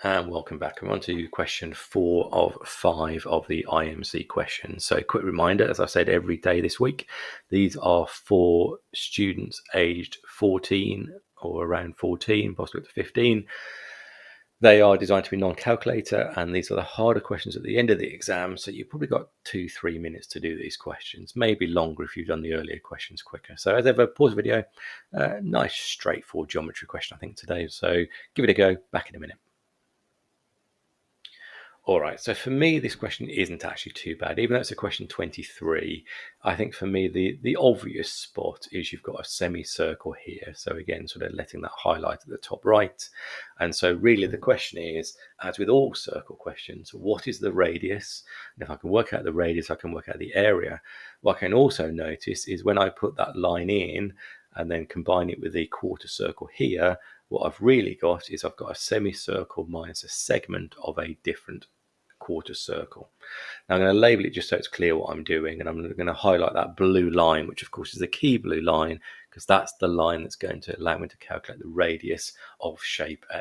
And welcome back. I'm on to question 4 of 5 of the IMC questions. So quick reminder, as I said every day this week, these are for students aged 14 or around 14, possibly up to 15. They are designed to be non-calculator, and these are the harder questions at the end of the exam. So you've probably got 2-3 minutes to do these questions, maybe longer if you've done the earlier questions quicker. So as ever, pause the video. Nice straightforward geometry question, I think, today. So give it a go. Back in a minute. All right, so for me, this question isn't actually too bad. Even though it's a question 23, I think for me, the obvious spot is you've got a semicircle here. So again, sort of letting that highlight at the top right. And so really the question is, as with all circle questions, what is the radius? And if I can work out the radius, I can work out the area. What I can also notice is when I put that line in and then combine it with the quarter circle here, what I've really got is I've got a semicircle minus a segment of a different quarter circle. Now I'm going to label it just so it's clear what I'm doing, and I'm going to highlight that blue line, which of course is the key blue line, because that's the line that's going to allow me to calculate the radius of shape A.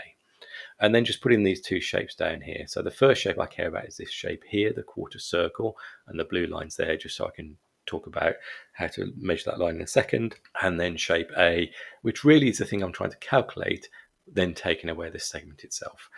And then just putting these two shapes down here. So the first shape I care about is this shape here, the quarter circle, and the blue line's there just so I can talk about how to measure that line in a second. And then shape A, which really is the thing I'm trying to calculate, then taking away the segment itself.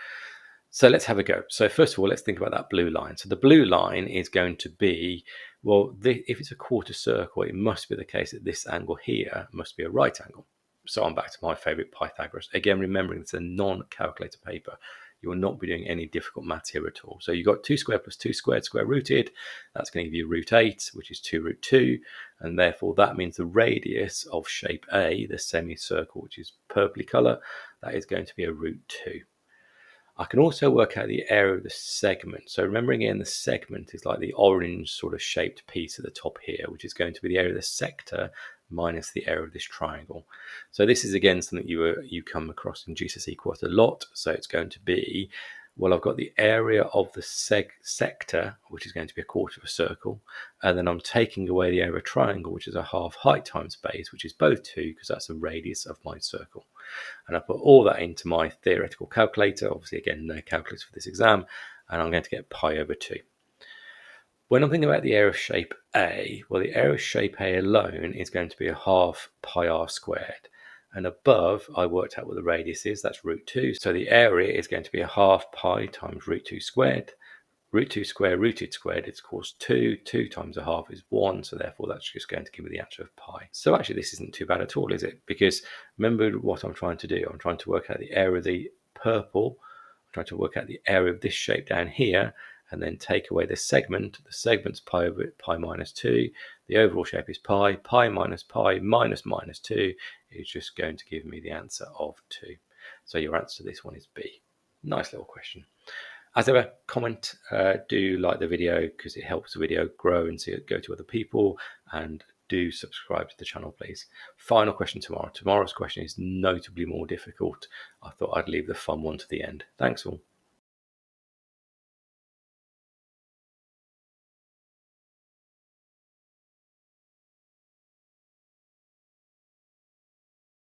So let's have a go. So first of all, let's think about that blue line. So the blue line is going to be, well, if it's a quarter circle, it must be the case that this angle here must be a right angle. So I'm back to my favorite Pythagoras. Again, remembering it's a non-calculator paper. You will not be doing any difficult maths here at all. So you've got 2 squared plus 2 squared square rooted. That's going to give you root 8, which is 2 root 2. And therefore that means the radius of shape A, the semicircle, which is purpley colour, that is going to be a root 2. I can also work out the area of the segment. So remembering again, the segment is like the orange sort of shaped piece at the top here, which is going to be the area of the sector minus the area of this triangle. So this is again something you come across in GCSE quite a lot. So it's going to be, well, I've got the area of the sector, which is going to be a quarter of a circle, and then I'm taking away the area of a triangle, which is a half height times base, which is both 2, because that's the radius of my circle. And I put all that into my theoretical calculator, obviously again no calculus for this exam, and I'm going to get pi over 2. When I'm thinking about the area of shape A, well, the area of shape A alone is going to be a half pi r squared. And above, I worked out what the radius is, that's root 2. So the area is going to be a half pi times root 2 squared. Root 2 squared, rooted squared, it's of course 2. 2 times a half is 1, so therefore that's just going to give me the answer of pi. So actually this isn't too bad at all, is it? Because remember what I'm trying to do. I'm trying to work out the area of the purple. I'm trying to work out the area of this shape down here, and then take away the segment. The segment's pi over pi minus 2. The overall shape is pi. Pi minus minus 2 is just going to give me the answer of 2. So your answer to this one is B. Nice little question. As ever, comment, do like the video because it helps the video grow and see it go to other people, and do subscribe to the channel, please. Final question tomorrow. Tomorrow's question is notably more difficult. I thought I'd leave the fun one to the end. Thanks all.